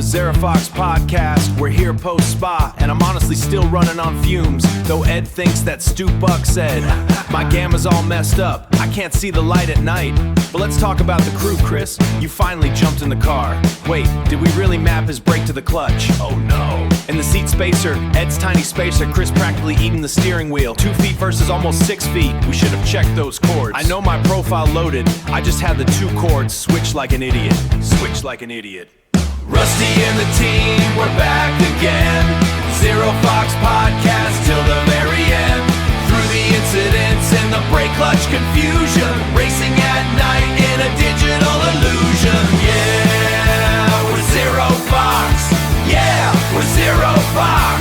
Zerofox Podcast, we're here post-spa, and I'm honestly still running on fumes, though Ed thinks that Stu Buck said, my gamma's all messed up, I can't see the light at night. But let's talk about the crew, Chris. You finally jumped in the car. Wait, did we really map his brake to the clutch? Oh no. And the seat spacer, Ed's tiny spacer, Chris practically eating the steering wheel. 2 feet versus almost 6 feet. We should have checked those cords. I know my profile loaded, I just had the 2 cords switched like an idiot. Switched like an idiot. Rusty and the team, we're back again. Zerofox Podcast till the very end. Through the incidents and the brake clutch confusion, racing at night in a digital illusion. Yeah, we're Zerofox. Yeah, we're Zerofox.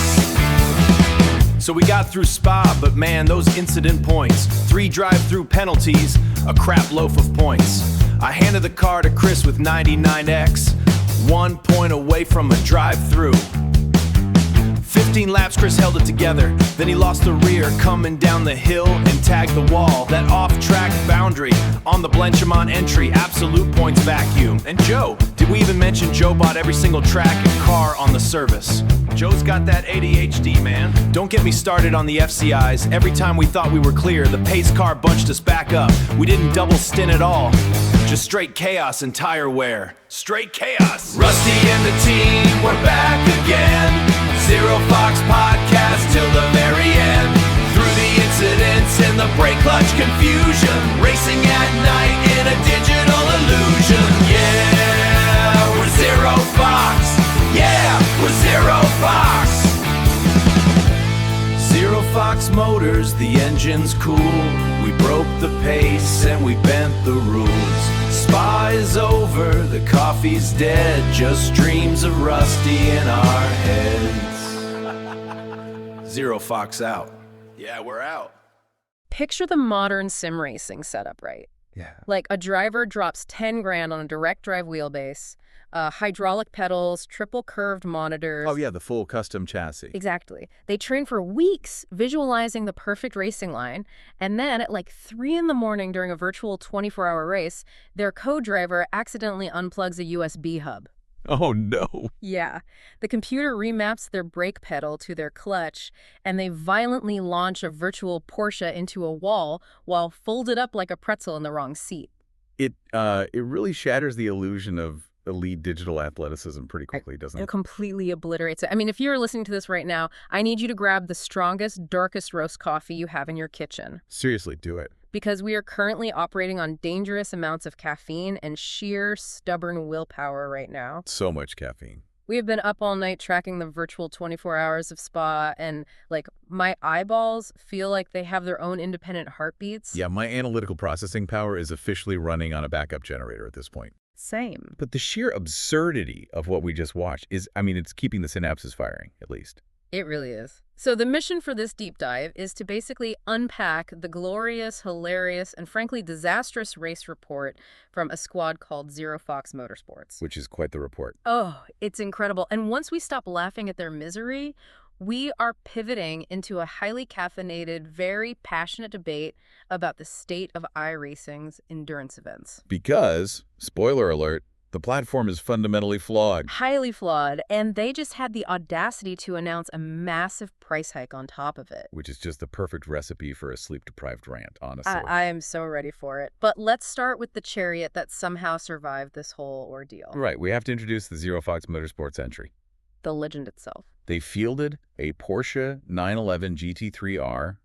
So we got through Spa, but man, those incident points. 3 drive-through penalties, a crap loaf of points. I handed the car to Chris with 99X. 1 point away from a drive-through. 15 laps, Chris held it together. Then he lost the rear, coming down the hill and tagged the wall. That off-track boundary on the Blenchemont entry, absolute points vacuum. And Joe, did we even mention Joe bought every single track and car on the service? Joe's got that ADHD, man. Don't get me started on the FCYs. Every time we thought we were clear, the pace car bunched us back up. We didn't double stint at all. Just straight chaos and tire wear. Straight chaos. Rusty and the team, we're back again. Zerofox Podcast till the very end. Through the incidents and the brake clutch confusion, racing at night in a digital illusion. Yeah, we're Zerofox. Yeah, we're Zerofox. Zerofox Motors, the engine's cool. We broke the pace and we bent the rules. Spa is over, the coffee's dead. Just dreams of Rusty in our heads. Zerofox out. Yeah, we're out. Picture the modern sim racing setup, right? Yeah. Like a driver drops 10 grand on a direct drive wheelbase, hydraulic pedals, triple curved monitors. Oh, yeah, the full custom chassis. Exactly. They train for weeks visualizing the perfect racing line, and then at like 3 in the morning during a virtual 24-hour race, their co-driver accidentally unplugs a USB hub. Oh, no. Yeah. The computer remaps their brake pedal to their clutch, and they violently launch a virtual Porsche into a wall while folded up like a pretzel in the wrong seat. It really shatters the illusion of elite digital athleticism pretty quickly, doesn't It it? completely obliterates it. I mean, if you're listening to this right now, I need you to grab the strongest, darkest roast coffee you have in your kitchen. Seriously, do it. Because we are currently operating on dangerous amounts of caffeine and sheer stubborn willpower right now. So much caffeine. We have been up all night tracking the virtual 24 hours of Spa, and like my eyeballs feel like they have their own independent heartbeats. Yeah, my analytical processing power is officially running on a backup generator at this point. Same. But the sheer absurdity of what we just watched is, I mean, it's keeping the synapses firing, at least. It really is. So the mission for this deep dive is to basically unpack the glorious, hilarious, and frankly disastrous race report from a squad called Zerofox Motorsports. Which is quite the report. Oh, it's incredible. And once we stop laughing at their misery, we are pivoting into a highly caffeinated, very passionate debate about the state of iRacing's endurance events. Because, spoiler alert, the platform is fundamentally flawed. Highly flawed, and they just had the audacity to announce a massive price hike on top of it. Which is just the perfect recipe for a sleep-deprived rant, honestly. I am so ready for it. But let's start with the chariot that somehow survived this whole ordeal. Right, we have to introduce the Zerofox Motorsports entry. The legend itself. They fielded a Porsche 911 GT3R,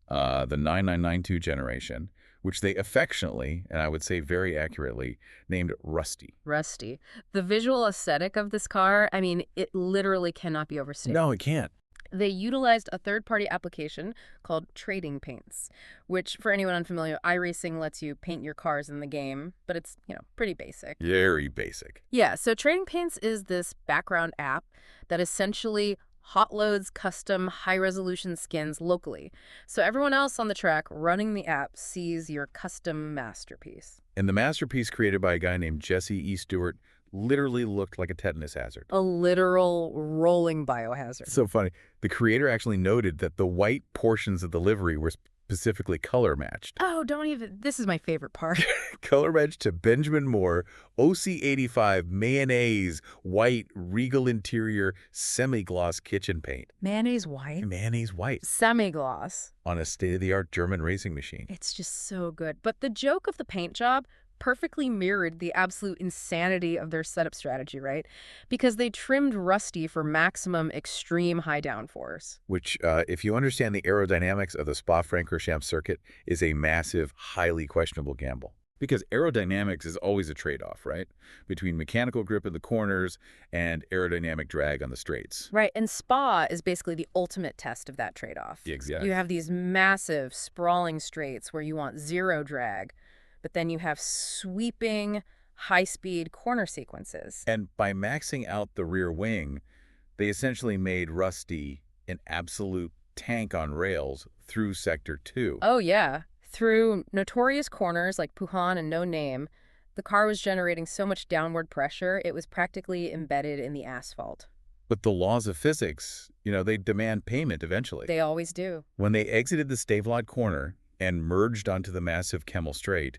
the 9992 generation, which they affectionately, and I would say very accurately, named Rusty. Rusty. The visual aesthetic of this car, I mean, it literally cannot be overstated. No, it can't. They utilized a third-party application called Trading Paints, which, for anyone unfamiliar, iRacing lets you paint your cars in the game, but it's, pretty basic. Very basic. Yeah, so Trading Paints is this background app that essentially hot loads custom high-resolution skins locally. So everyone else on the track running the app sees your custom masterpiece. And the masterpiece created by a guy named Jesse E. Stewart literally looked like a tetanus hazard. A literal rolling biohazard. So funny. The creator actually noted that the white portions of the livery were specifically color matched. Oh, don't even. This is my favorite part. Color matched to Benjamin Moore, OC85 mayonnaise, white, regal interior, semi-gloss kitchen paint. Mayonnaise white? Mayonnaise white. Semi-gloss. On a state-of-the-art German racing machine. It's just so good. But the joke of the paint job perfectly mirrored the absolute insanity of their setup strategy, right? Because they trimmed Rusty for maximum extreme high downforce. Which, if you understand the aerodynamics of the Spa-Francorchamps circuit, is a massive, highly questionable gamble. Because aerodynamics is always a trade-off, right? Between mechanical grip in the corners and aerodynamic drag on the straights. Right, and Spa is basically the ultimate test of that trade-off. Exactly. You have these massive, sprawling straights where you want zero drag, but then you have sweeping, high-speed corner sequences. And by maxing out the rear wing, they essentially made Rusty an absolute tank on rails through Sector 2. Oh, yeah. Through notorious corners like Puhan and No Name, the car was generating so much downward pressure, it was practically embedded in the asphalt. But the laws of physics, they demand payment eventually. They always do. When they exited the Stavelot corner and merged onto the massive Kemmel Straight,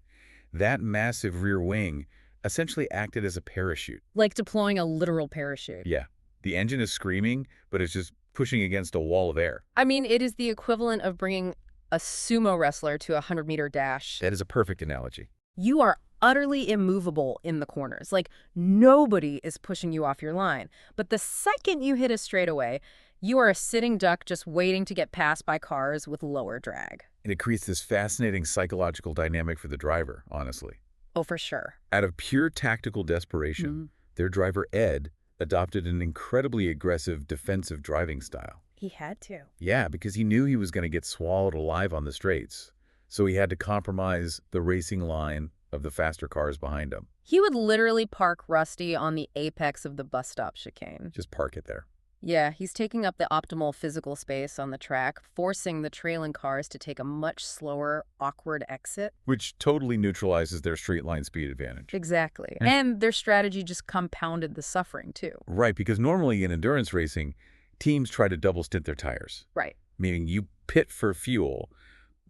that massive rear wing essentially acted as a parachute. Like deploying a literal parachute. Yeah. The engine is screaming, but it's just pushing against a wall of air. I mean, it is the equivalent of bringing a sumo wrestler to a 100-meter dash. That is a perfect analogy. You are utterly immovable in the corners. Like, nobody is pushing you off your line. But the second you hit a straightaway, you are a sitting duck just waiting to get passed by cars with lower drag. And it creates this fascinating psychological dynamic for the driver, honestly. Oh, for sure. Out of pure tactical desperation, their driver, Ed, adopted an incredibly aggressive defensive driving style. He had to. Yeah, because he knew he was going to get swallowed alive on the straights. So he had to compromise the racing line of the faster cars behind him. He would literally park Rusty on the apex of the bus stop chicane. Just park it there. Yeah, he's taking up the optimal physical space on the track, forcing the trailing cars to take a much slower, awkward exit. Which totally neutralizes their straight line speed advantage. Exactly. And their strategy just compounded the suffering, too. Right, because normally in endurance racing, teams try to double stint their tires. Right. Meaning you pit for fuel,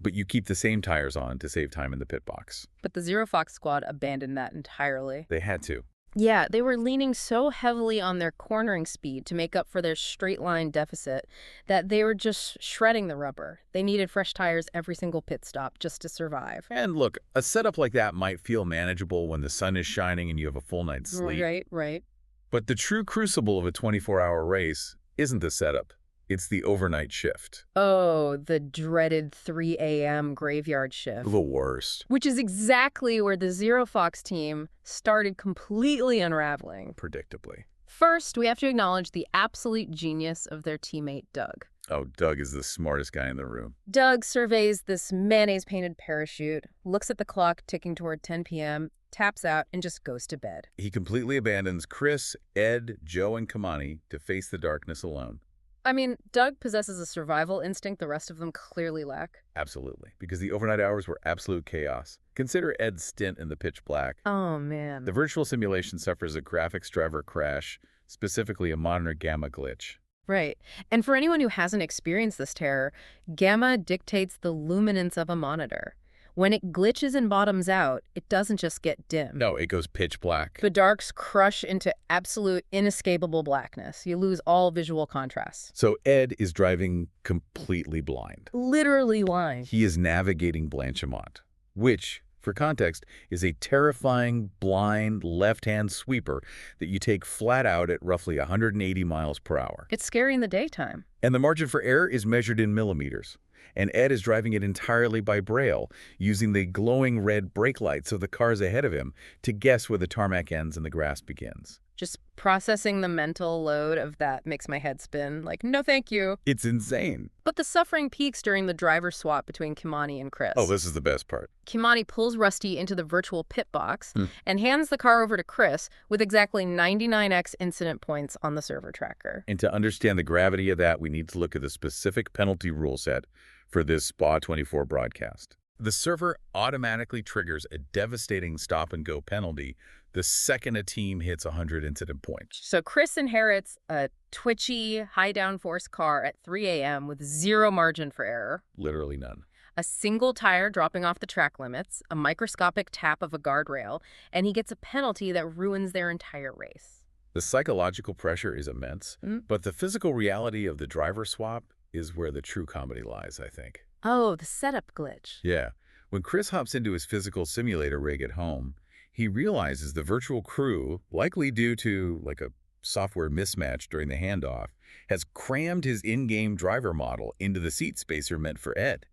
but you keep the same tires on to save time in the pit box. But the Zerofox squad abandoned that entirely. They had to. Yeah, they were leaning so heavily on their cornering speed to make up for their straight line deficit that they were just shredding the rubber. They needed fresh tires every single pit stop just to survive. And look, a setup like that might feel manageable when the sun is shining and you have a full night's sleep. Right. But the true crucible of a 24-hour race isn't the setup. It's the overnight shift. Oh, the dreaded 3 a.m. graveyard shift. The worst. Which is exactly where the Zerofox team started completely unraveling. Predictably. First, we have to acknowledge the absolute genius of their teammate, Doug. Oh, Doug is the smartest guy in the room. Doug surveys this mayonnaise-painted parachute, looks at the clock ticking toward 10 p.m., taps out, and just goes to bed. He completely abandons Chris, Ed, Joe, and Kamani to face the darkness alone. I mean, Doug possesses a survival instinct the rest of them clearly lack. Absolutely, because the overnight hours were absolute chaos. Consider Ed's stint in the pitch black. Oh, man. The virtual simulation suffers a graphics driver crash, specifically a monitor gamma glitch. Right. And for anyone who hasn't experienced this terror, gamma dictates the luminance of a monitor. When it glitches and bottoms out, it doesn't just get dim. No, it goes pitch black. The darks crush into absolute inescapable blackness. You lose all visual contrast. So Ed is driving completely blind. Literally blind. He is navigating Blanchimont, which, for context, is a terrifying, blind, left-hand sweeper that you take flat out at roughly 180 miles per hour. It's scary in the daytime. And the margin for error is measured in millimeters. And Ed is driving it entirely by braille, using the glowing red brake lights of the cars ahead of him to guess where the tarmac ends and the grass begins. Just processing the mental load of that makes my head spin. Like, no thank you. It's insane. But the suffering peaks during the driver swap between Kimani and Chris. Oh, this is the best part. Kimani pulls Rusty into the virtual pit box and hands the car over to Chris with exactly 99x incident points on the server tracker. And to understand the gravity of that, we need to look at the specific penalty rule set for this Spa 24 broadcast. The server automatically triggers a devastating stop-and-go penalty the second a team hits 100 incident points. So Chris inherits a twitchy, high downforce car at 3 a.m. with zero margin for error. Literally none. A single tire dropping off the track limits, a microscopic tap of a guardrail, and he gets a penalty that ruins their entire race. The psychological pressure is immense, Mm. but the physical reality of the driver swap is where the true comedy lies, I think. Oh, the setup glitch. Yeah. When Chris hops into his physical simulator rig at home, he realizes the virtual crew, likely due to like a software mismatch during the handoff, has crammed his in-game driver model into the seat spacer meant for Ed.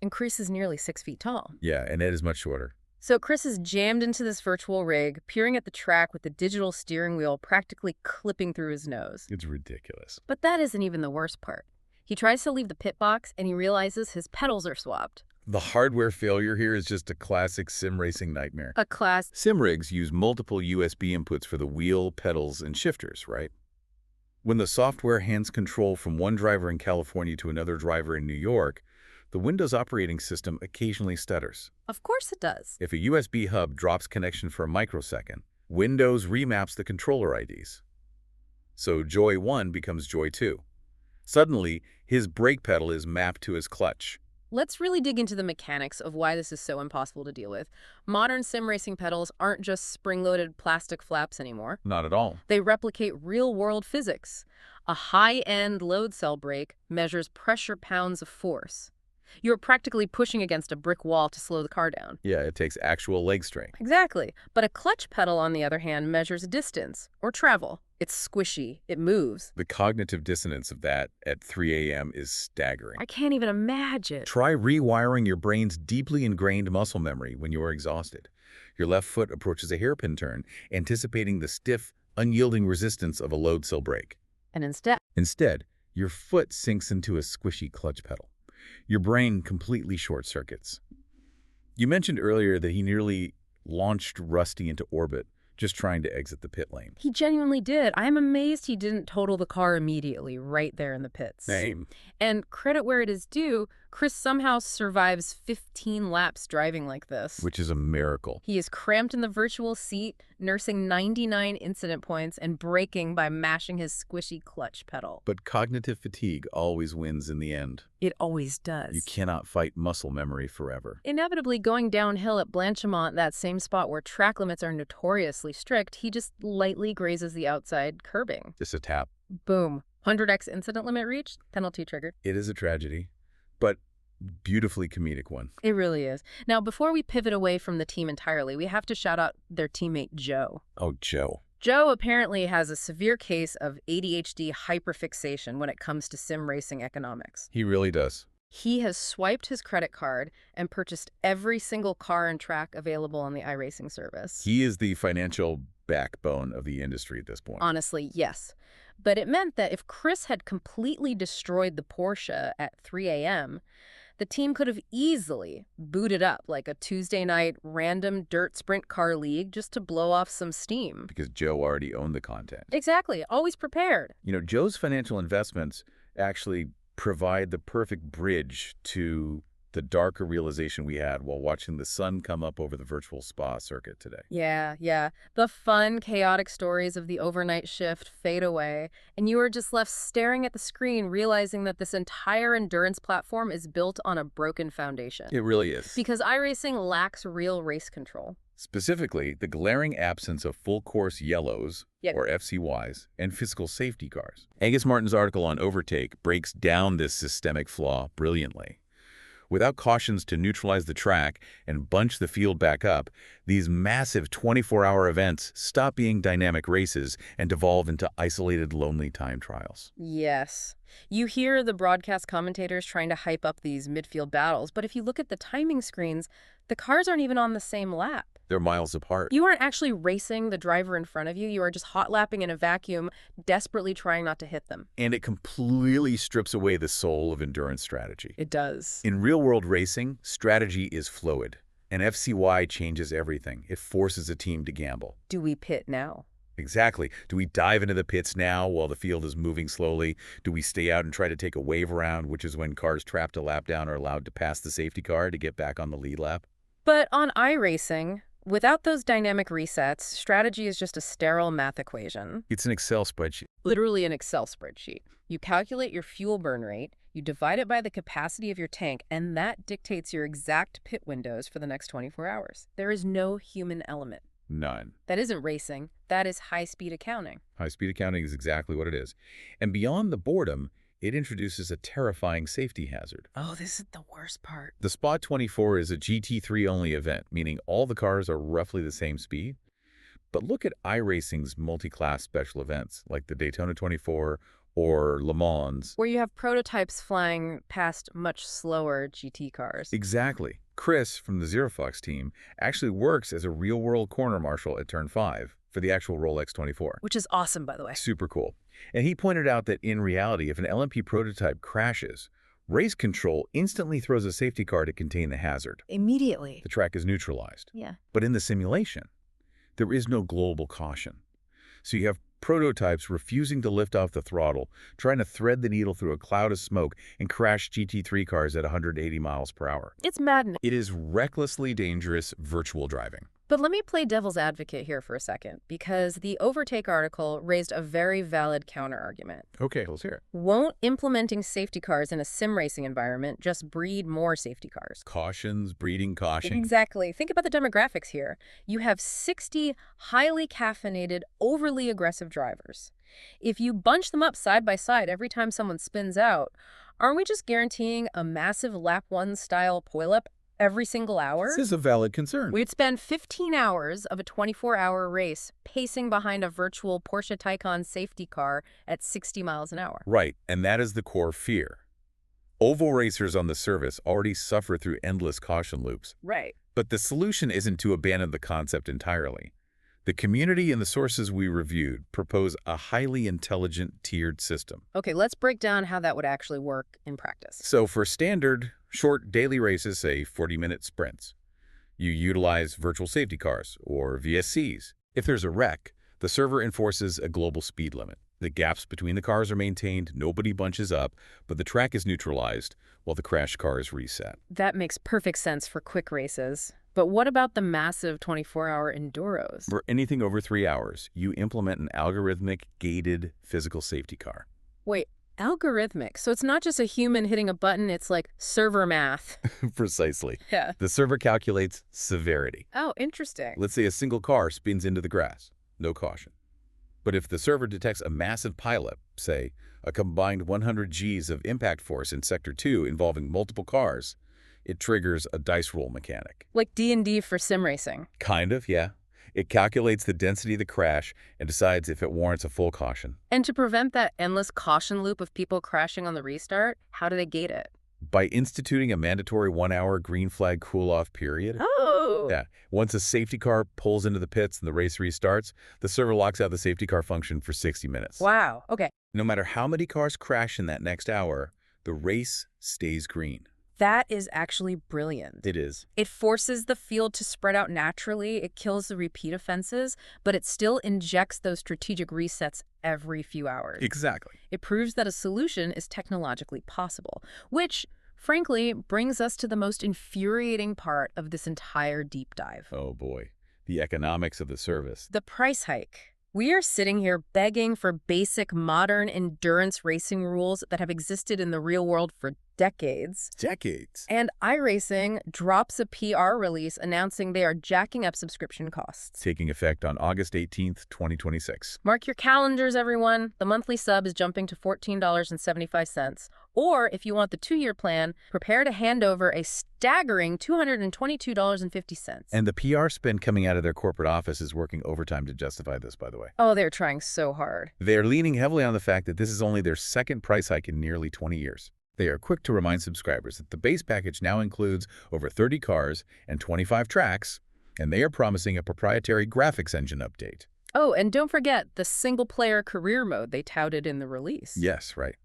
And Chris is nearly 6 feet tall. Yeah, and Ed is much shorter. So Chris is jammed into this virtual rig, peering at the track with the digital steering wheel practically clipping through his nose. It's ridiculous. But that isn't even the worst part. He tries to leave the pit box and he realizes his pedals are swapped. The hardware failure here is just a classic sim racing nightmare. A class. Sim rigs use multiple USB inputs for the wheel, pedals, and shifters, right? When the software hands control from one driver in California to another driver in New York, the Windows operating system occasionally stutters. Of course it does. If a USB hub drops connection for a microsecond, Windows remaps the controller IDs. So Joy 1 becomes Joy 2. Suddenly, his brake pedal is mapped to his clutch. Let's really dig into the mechanics of why this is so impossible to deal with. Modern sim racing pedals aren't just spring-loaded plastic flaps anymore. Not at all. They replicate real-world physics. A high-end load cell brake measures pressure pounds of force. You're practically pushing against a brick wall to slow the car down. Yeah, it takes actual leg strength. Exactly. But a clutch pedal, on the other hand, measures distance or travel. It's squishy. It moves. The cognitive dissonance of that at 3 a.m. is staggering. I can't even imagine. Try rewiring your brain's deeply ingrained muscle memory when you are exhausted. Your left foot approaches a hairpin turn, anticipating the stiff, unyielding resistance of a load cell brake. And instead, Your foot sinks into a squishy clutch pedal. Your brain completely short-circuits. You mentioned earlier that he nearly launched Rusty into orbit just trying to exit the pit lane. he genuinely did. I'm amazed he didn't total the car immediately right there in the pits. Same. And credit where it is due, Chris somehow survives 15 laps driving like this. Which is a miracle. He is cramped in the virtual seat, nursing 99 incident points and braking by mashing his squishy clutch pedal. But cognitive fatigue always wins in the end. It always does. You cannot fight muscle memory forever. Inevitably going downhill at Blanchimont, that same spot where track limits are notoriously strict, he just lightly grazes the outside curbing. Just a tap. Boom. 100x incident limit reached, penalty triggered. It is a tragedy, but beautifully comedic one. It really is. Now, before we pivot away from the team entirely, we have to shout out their teammate, Joe. Oh, Joe. Joe apparently has a severe case of ADHD hyperfixation when it comes to sim racing economics. He really does. He has swiped his credit card and purchased every single car and track available on the iRacing service. He is the financial backbone of the industry at this point. Honestly, yes. But it meant that if Chris had completely destroyed the Porsche at 3 a.m., the team could have easily booted up like a Tuesday night random dirt sprint car league just to blow off some steam. Because Joe already owned the content. Exactly. Always prepared. You know, Joe's financial investments actually provide the perfect bridge to the darker realization we had while watching the sun come up over the virtual spa circuit today. Yeah. The fun, chaotic stories of the overnight shift fade away, and you are just left staring at the screen, realizing that this entire endurance platform is built on a broken foundation. It really is. Because iRacing lacks real race control. Specifically, the glaring absence of full-course yellows, Yep. or FCYs, and physical safety cars. Angus Martin's article on Overtake breaks down this systemic flaw brilliantly. Without cautions to neutralize the track and bunch the field back up, these massive 24-hour events stop being dynamic races and devolve into isolated, lonely time trials. Yes. You hear the broadcast commentators trying to hype up these midfield battles, but if you look at the timing screens, the cars aren't even on the same lap. They're miles apart. You aren't actually racing the driver in front of you. You are just hot lapping in a vacuum, desperately trying not to hit them. And it completely strips away the soul of endurance strategy. It does. In real-world racing, strategy is fluid. And FCY changes everything. It forces a team to gamble. Do we pit now? Exactly. Do we dive into the pits now while the field is moving slowly? Do we stay out and try to take a wave around, which is when cars trapped a lap down are allowed to pass the safety car to get back on the lead lap? But on iRacing, without those dynamic resets, strategy is just a sterile math equation. It's an Excel spreadsheet. Literally an Excel spreadsheet. You calculate your fuel burn rate, You divide it by the capacity of your tank, and that dictates your exact pit windows for the next 24 hours. There is no human element. None. That isn't racing. That is high-speed accounting. High-speed accounting is exactly what it is. And beyond the boredom, it introduces a terrifying safety hazard. Oh, this is the worst part. The Spa 24 is a GT3-only event, meaning all the cars are roughly the same speed. But look at iRacing's multi-class special events, like the Daytona 24 or Le Mans. Where you have prototypes flying past much slower GT cars. Exactly. Chris from the Zerofox team actually works as a real-world corner marshal at Turn 5 for the actual Rolex 24. Which is awesome, by the way. Super cool. And he pointed out that in reality, if an LMP prototype crashes, race control instantly throws a safety car to contain the hazard. Immediately. The track is neutralized. Yeah. But in the simulation, there is no global caution. So you have prototypes refusing to lift off the throttle, trying to thread the needle through a cloud of smoke and crash GT3 cars at 180 miles per hour. It's maddening. It is recklessly dangerous virtual driving. But let me play devil's advocate here for a second, because the Overtake article raised a very valid counter-argument. Okay, let's hear it. Won't implementing safety cars in a sim racing environment just breed more safety cars? Cautions, breeding caution. Exactly. Think about the demographics here. You have 60 highly caffeinated, overly aggressive drivers. If you bunch them up side by side every time someone spins out, aren't we just guaranteeing a massive lap 1 style coil-up every single hour? This is a valid concern. We'd spend 15 hours of a 24-hour race pacing behind a virtual Porsche Taycan safety car at 60 miles an hour. Right, and that is the core fear. Oval racers on the service already suffer through endless caution loops. Right. But the solution isn't to abandon the concept entirely. The community and the sources we reviewed propose a highly intelligent tiered system. Okay, let's break down how that would actually work in practice. So for standard, short daily races, say 40-minute sprints, you utilize virtual safety cars, or VSCs. If there's a wreck, the server enforces a global speed limit. The gaps between the cars are maintained, nobody bunches up, but the track is neutralized while the crashed car is reset. That makes perfect sense for quick races. But what about the massive 24-hour enduros? For anything over 3 hours, you implement an algorithmic, gated physical safety car. Wait, algorithmic? So it's not just a human hitting a button, it's like server math. Precisely. Yeah. The server calculates severity. Oh, interesting. Let's say a single car spins into the grass. No caution. But if the server detects a massive pileup, say a combined 100 Gs of impact force in Sector 2 involving multiple cars, it triggers a dice roll mechanic. Like D&D for sim racing. Kind of, yeah. It calculates the density of the crash and decides if it warrants a full caution. And to prevent that endless caution loop of people crashing on the restart, how do they gate it? By instituting a mandatory 1-hour green flag cool-off period. Oh! Yeah. Once a safety car pulls into the pits and the race restarts, the server locks out the safety car function for 60 minutes. Wow. Okay. No matter how many cars crash in that next hour, the race stays green. That is actually brilliant. It is. It forces the field to spread out naturally, it kills the repeat offenses, but it still injects those strategic resets every few hours. Exactly. It proves that a solution is technologically possible, which, frankly, brings us to the most infuriating part of this entire deep dive. Oh boy. The economics of the service. The price hike. We are sitting here begging for basic modern endurance racing rules that have existed in the real world for decades. Decades. And iRacing drops a PR release announcing they are jacking up subscription costs. Taking effect on August 18th, 2026. Mark your calendars, everyone. The monthly sub is jumping to $14.75. Or, if you want the 2-year plan, prepare to hand over a staggering $222.50. And the PR spend coming out of their corporate office is working overtime to justify this, by the way. Oh, they're trying so hard. They're leaning heavily on the fact that this is only their second price hike in nearly 20 years. They are quick to remind subscribers that the base package now includes over 30 cars and 25 tracks, and they are promising a proprietary graphics engine update. Oh, and don't forget the single-player career mode they touted in the release. Yes, right.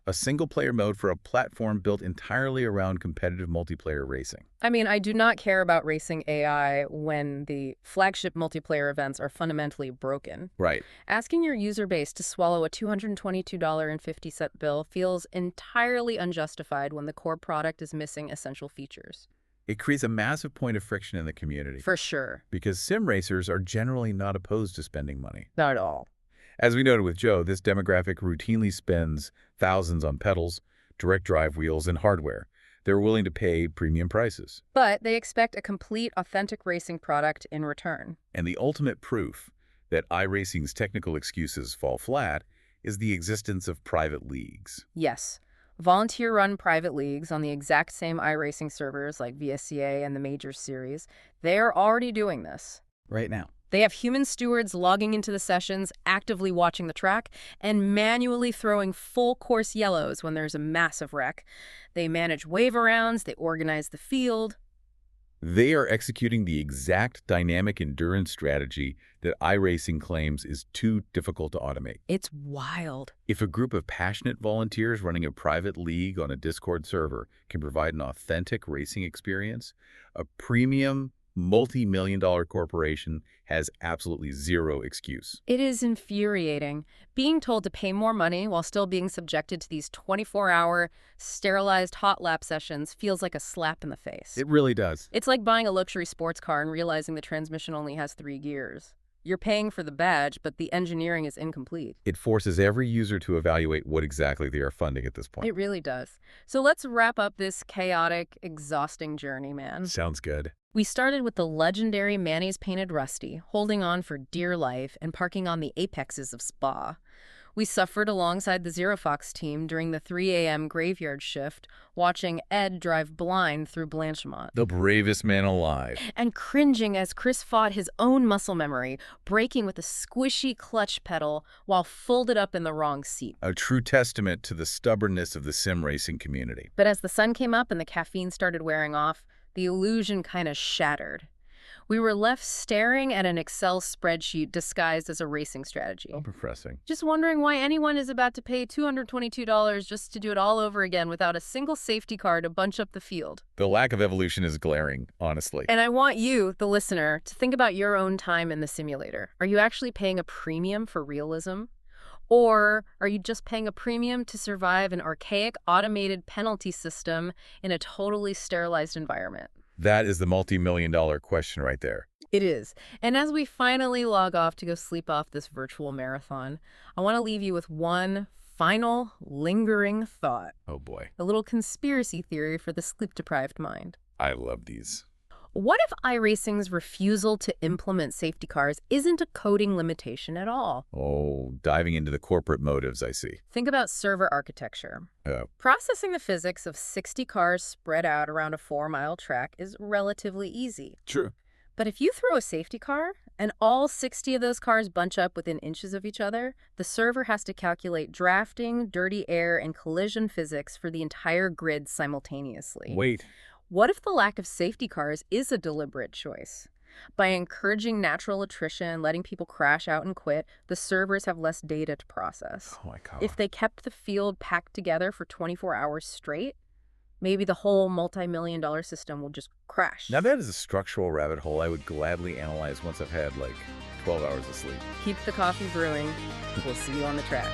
A single-player mode for a platform built entirely around competitive multiplayer racing. I mean, I do not care about racing AI when the flagship multiplayer events are fundamentally broken. Right. Asking your user base to swallow a $222.50 bill feels entirely unjustified when the core product is missing essential features. It creates a massive point of friction in the community. For sure. Because sim racers are generally not opposed to spending money. Not at all. As we noted with Joe, this demographic routinely spends thousands on pedals, direct drive wheels, and hardware. They're willing to pay premium prices. But they expect a complete, authentic racing product in return. And the ultimate proof that iRacing's technical excuses fall flat is the existence of private leagues. Yes. Volunteer-run private leagues on the exact same iRacing servers like FCY and the Major Series, they're already doing this. Right now. They have human stewards logging into the sessions, actively watching the track, and manually throwing full-course yellows when there's a massive wreck. They manage wave-arounds, they organize the field. They are executing the exact dynamic endurance strategy that iRacing claims is too difficult to automate. It's wild. If a group of passionate volunteers running a private league on a Discord server can provide an authentic racing experience, a premium, multi-million-dollar corporation has absolutely zero excuse. It is infuriating. Being told to pay more money while still being subjected to these 24-hour, sterilized hot lap sessions feels like a slap in the face. It really does. It's like buying a luxury sports car and realizing the transmission only has 3 gears. You're paying for the badge, but the engineering is incomplete. It forces every user to evaluate what exactly they are funding at this point. It really does. So let's wrap up this chaotic, exhausting journey, man. Sounds good. We started with the legendary Mayonnaise Painted Rusty, holding on for dear life and parking on the apexes of Spa. We suffered alongside the Zerofox team during the 3 a.m. graveyard shift, watching Ed drive blind through Blanchemont. The bravest man alive. And cringing as Chris fought his own muscle memory, braking with a squishy clutch pedal while folded up in the wrong seat. A true testament to the stubbornness of the sim racing community. But as the sun came up and the caffeine started wearing off, the illusion kind of shattered. We were left staring at an Excel spreadsheet disguised as a racing strategy. So depressing. Just wondering why anyone is about to pay $222 just to do it all over again without a single safety car to bunch up the field. The lack of evolution is glaring, honestly. And I want you, the listener, to think about your own time in the simulator. Are you actually paying a premium for realism? Or are you just paying a premium to survive an archaic automated penalty system in a totally sterilized environment? That is the multi-million-dollar question right there. It is. And as we finally log off to go sleep off this virtual marathon, I want to leave you with one final lingering thought. Oh boy. A little conspiracy theory for the sleep-deprived mind. I love these. What if iRacing's refusal to implement safety cars isn't a coding limitation at all? Oh, diving into the corporate motives, I see. Think about server architecture. Processing the physics of 60 cars spread out around a 4-mile track is relatively easy. True. But if you throw a safety car and all 60 of those cars bunch up within inches of each other, the server has to calculate drafting, dirty air, and collision physics for the entire grid simultaneously. Wait. What if the lack of safety cars is a deliberate choice? By encouraging natural attrition, letting people crash out and quit, the servers have less data to process. Oh my God. If they kept the field packed together for 24 hours straight, maybe the whole multi-million-dollar system will just crash. Now that is a structural rabbit hole I would gladly analyze once I've had like 12 hours of sleep. Keep the coffee brewing. We'll see you on the track.